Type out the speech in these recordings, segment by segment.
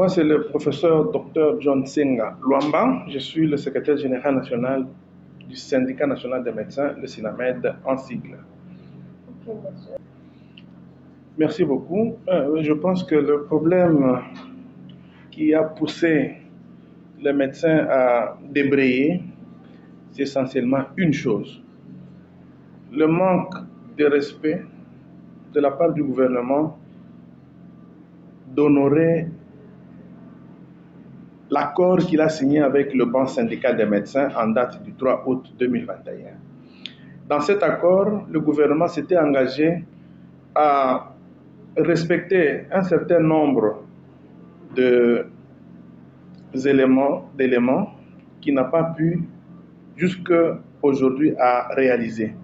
Moi, c'est le professeur Dr John Senga Luamba. Je suis le secrétaire général national du syndicat national des médecins, le SINAMED en sigle. Ok, monsieur. Merci beaucoup. Je pense que le problème qui a poussé les médecins à débrayer, c'est essentiellement une chose: le manque de respect de la part du gouvernement d'honorer l'accord qu'il a signé avec le banc syndical des médecins en date du 3 août 2021. Dans cet accord, le gouvernement s'était engagé à respecter un certain nombre d'éléments qu'il n'a pas pu jusqu'à aujourd'hui à réaliser.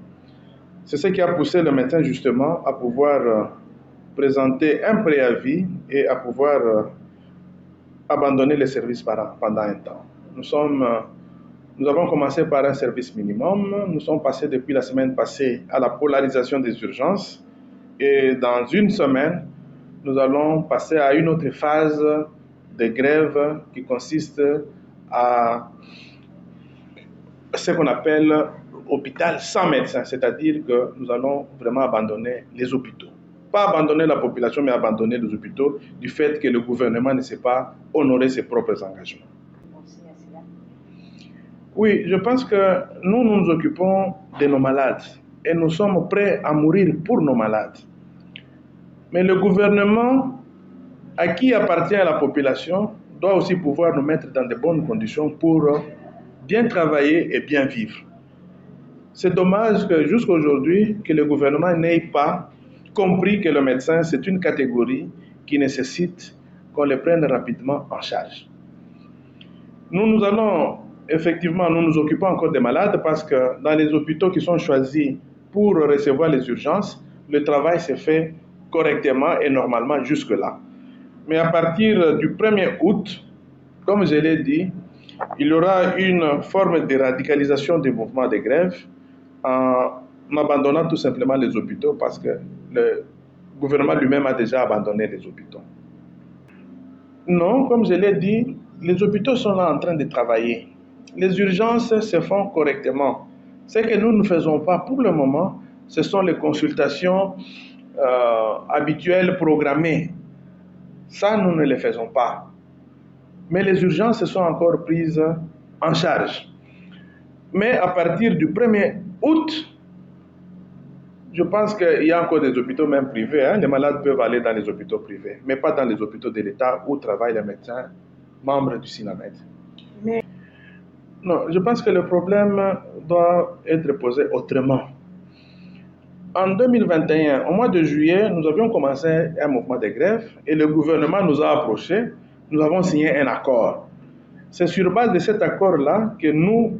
C'est ce qui a poussé le médecin justement à pouvoir présenter un préavis et à pouvoir abandonner les services pendant un temps. Nous avons commencé par un service minimum. Nous sommes passés depuis la semaine passée à la polarisation des urgences. Et dans une semaine, nous allons passer à une autre phase de grève qui consiste à ce qu'on appelle hôpital sans médecin, c'est-à-dire que nous allons vraiment abandonner les hôpitaux. Pas abandonner la population, mais abandonner les hôpitaux du fait que le gouvernement ne sait pas honorer ses propres engagements. Oui, je pense que nous nous occupons de nos malades et nous sommes prêts à mourir pour nos malades. Mais le gouvernement, à qui appartient la population, doit aussi pouvoir nous mettre dans de bonnes conditions pour bien travailler et bien vivre. C'est dommage que jusqu'à aujourd'hui, que le gouvernement n'ait pas compris que le médecin, c'est une catégorie qui nécessite qu'on le prenne rapidement en charge. Nous allons, effectivement, nous nous occupons encore des malades parce que dans les hôpitaux qui sont choisis pour recevoir les urgences, le travail s'est fait correctement et normalement jusque-là. Mais à partir du 1er août, comme je l'ai dit, il y aura une forme de radicalisation des mouvements de grève en abandonnant tout simplement les hôpitaux parce que le gouvernement lui-même a déjà abandonné les hôpitaux. Non, comme je l'ai dit, les hôpitaux sont là en train de travailler. Les urgences se font correctement. Ce que nous ne faisons pas pour le moment, ce sont les consultations habituelles programmées. Ça, nous ne les faisons pas. Mais les urgences sont encore prises en charge. Mais à partir du 1er août, je pense qu'il y a encore des hôpitaux même privés. Les malades peuvent aller dans les hôpitaux privés, mais pas dans les hôpitaux de l'État où travaillent les médecins membres du SINAMED. Non, je pense que le problème doit être posé autrement. En 2021, au mois de juillet, nous avions commencé un mouvement de grève et le gouvernement nous a approchés. Nous avons signé un accord. C'est sur base de cet accord-là que nous,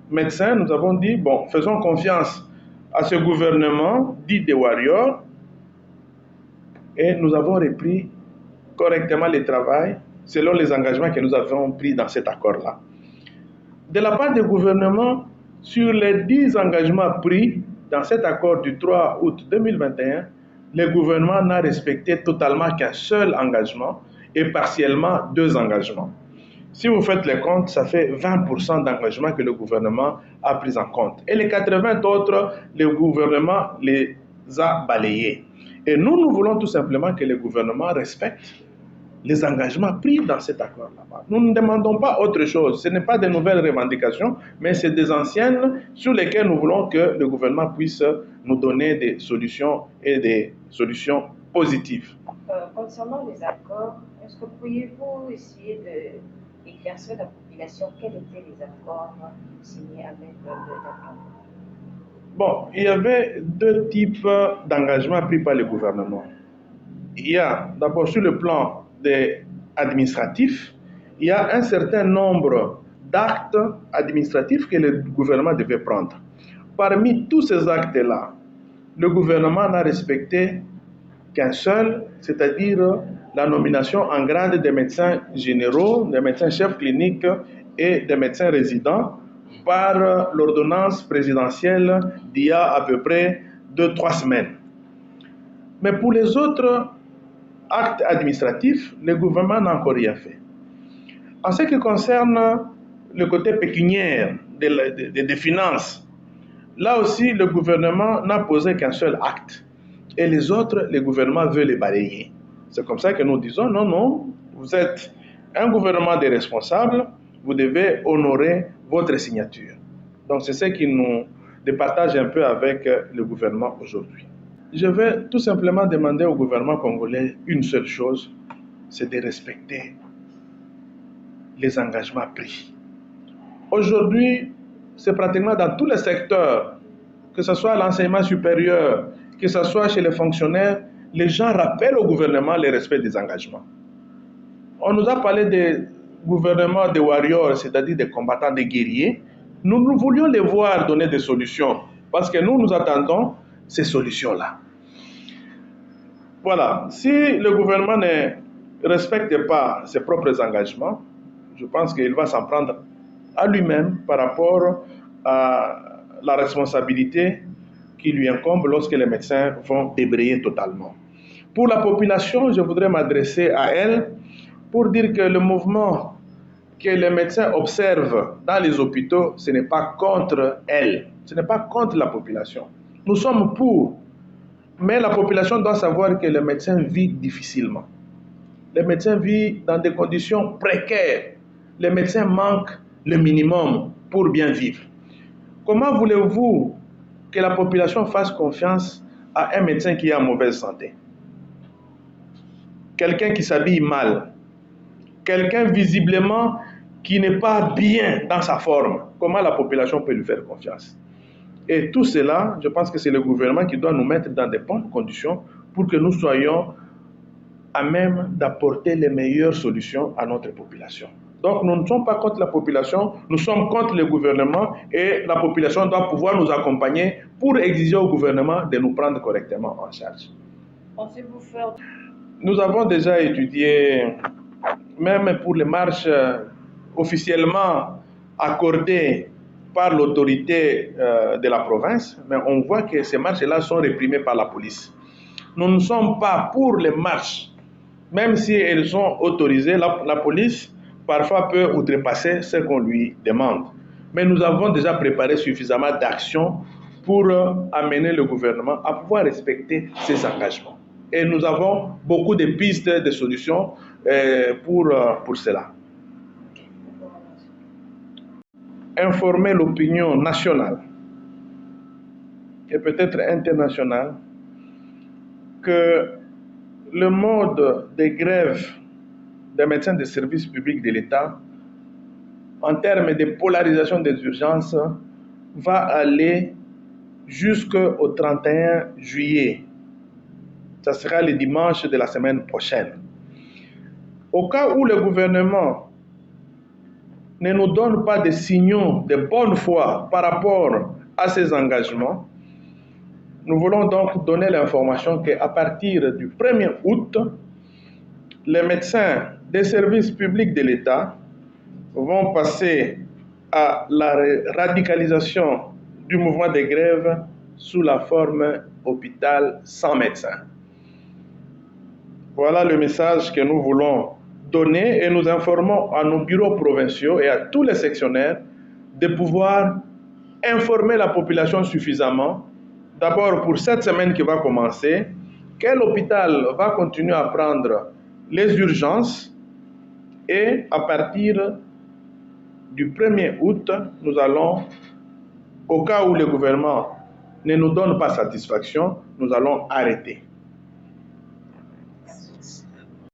médecins, nous avons dit, bon, faisons confiance à ce gouvernement dit des warriors et nous avons repris correctement le travail selon les engagements que nous avons pris dans cet accord-là. De la part du gouvernement, sur les 10 engagements pris dans cet accord du 3 août 2021, le gouvernement n'a respecté totalement qu'un seul engagement et partiellement 2 engagements. Si vous faites les comptes, ça fait 20% d'engagements que le gouvernement a pris en compte. Et les 80 autres, le gouvernement les a balayés. Et nous voulons tout simplement que le gouvernement respecte les engagements pris dans cet accord-là. Nous ne demandons pas autre chose. Ce n'est pas de nouvelles revendications, mais c'est des anciennes sur lesquelles nous voulons que le gouvernement puisse nous donner des solutions et des solutions positives. Concernant les accords, est-ce que pourriez-vous essayer d'éclaircir la population quels étaient les accords signés avec le gouvernement? Bon, il y avait 2 types d'engagements pris par le gouvernement. Il y a d'abord sur le plan administratif, il y a un certain nombre d'actes administratifs que le gouvernement devait prendre. Parmi tous ces actes-là, le gouvernement n'a respecté qu'un seul, c'est-à-dire la nomination en grade des médecins généraux, des médecins chefs cliniques et des médecins résidents par l'ordonnance présidentielle d'il y a à peu près 2-3 semaines. Mais pour les autres acte administratif, le gouvernement n'a encore rien fait. En ce qui concerne le côté pécuniaire des finances, là aussi, le gouvernement n'a posé qu'un seul acte. Et les autres, le gouvernement veut les balayer. C'est comme ça que nous disons, non, non, vous êtes un gouvernement des responsables, vous devez honorer votre signature. Donc c'est ce qui nous départage un peu avec le gouvernement aujourd'hui. Je vais tout simplement demander au gouvernement congolais une seule chose, c'est de respecter les engagements pris. Aujourd'hui, c'est pratiquement dans tous les secteurs, que ce soit l'enseignement supérieur, que ce soit chez les fonctionnaires, les gens rappellent au gouvernement le respect des engagements. On nous a parlé des gouvernements de warriors, c'est-à-dire des combattants, des guerriers. Nous voulions les voir donner des solutions, parce que nous attendons ces solutions-là. Voilà, si le gouvernement ne respecte pas ses propres engagements, je pense qu'il va s'en prendre à lui-même par rapport à la responsabilité qui lui incombe lorsque les médecins vont débrayer totalement. Pour la population, je voudrais m'adresser à elle pour dire que le mouvement que les médecins observent dans les hôpitaux, ce n'est pas contre elle, ce n'est pas contre la population. Nous sommes pour, mais la population doit savoir que les médecins vivent difficilement. Les médecins vivent dans des conditions précaires. Les médecins manquent le minimum pour bien vivre. Comment voulez-vous que la population fasse confiance à un médecin qui est en mauvaise santé? Quelqu'un qui s'habille mal, quelqu'un visiblement qui n'est pas bien dans sa forme. Comment la population peut lui faire confiance? Et tout cela, je pense que c'est le gouvernement qui doit nous mettre dans de bonnes conditions pour que nous soyons à même d'apporter les meilleures solutions à notre population. Donc nous ne sommes pas contre la population, nous sommes contre le gouvernement et la population doit pouvoir nous accompagner pour exiger au gouvernement de nous prendre correctement en charge. Pensez-vous faire... Nous avons déjà étudié, même pour les marches officiellement accordées par l'autorité de la province, mais on voit que ces marches-là sont réprimées par la police. Nous ne sommes pas pour les marches, même si elles sont autorisées, la police parfois peut outrepasser ce qu'on lui demande. Mais nous avons déjà préparé suffisamment d'actions pour amener le gouvernement à pouvoir respecter ses engagements. Et nous avons beaucoup de pistes, de solutions pour cela. Informer l'opinion nationale et peut-être internationale que le mode de grève des médecins des services publics de l'État, en termes de polarisation des urgences, va aller jusqu'au 31 juillet. Ça sera le dimanche de la semaine prochaine. Au cas où le gouvernement ne nous donne pas de signaux de bonne foi par rapport à ces engagements, nous voulons donc donner l'information qu'à partir du 1er août, les médecins des services publics de l'État vont passer à la radicalisation du mouvement de grève sous la forme hôpital sans médecin. Voilà le message que nous voulons donner et nous informons à nos bureaux provinciaux et à tous les sectionnaires de pouvoir informer la population suffisamment, d'abord pour cette semaine qui va commencer, quel hôpital va continuer à prendre les urgences et à partir du 1er août, nous allons, au cas où le gouvernement ne nous donne pas satisfaction, nous allons arrêter.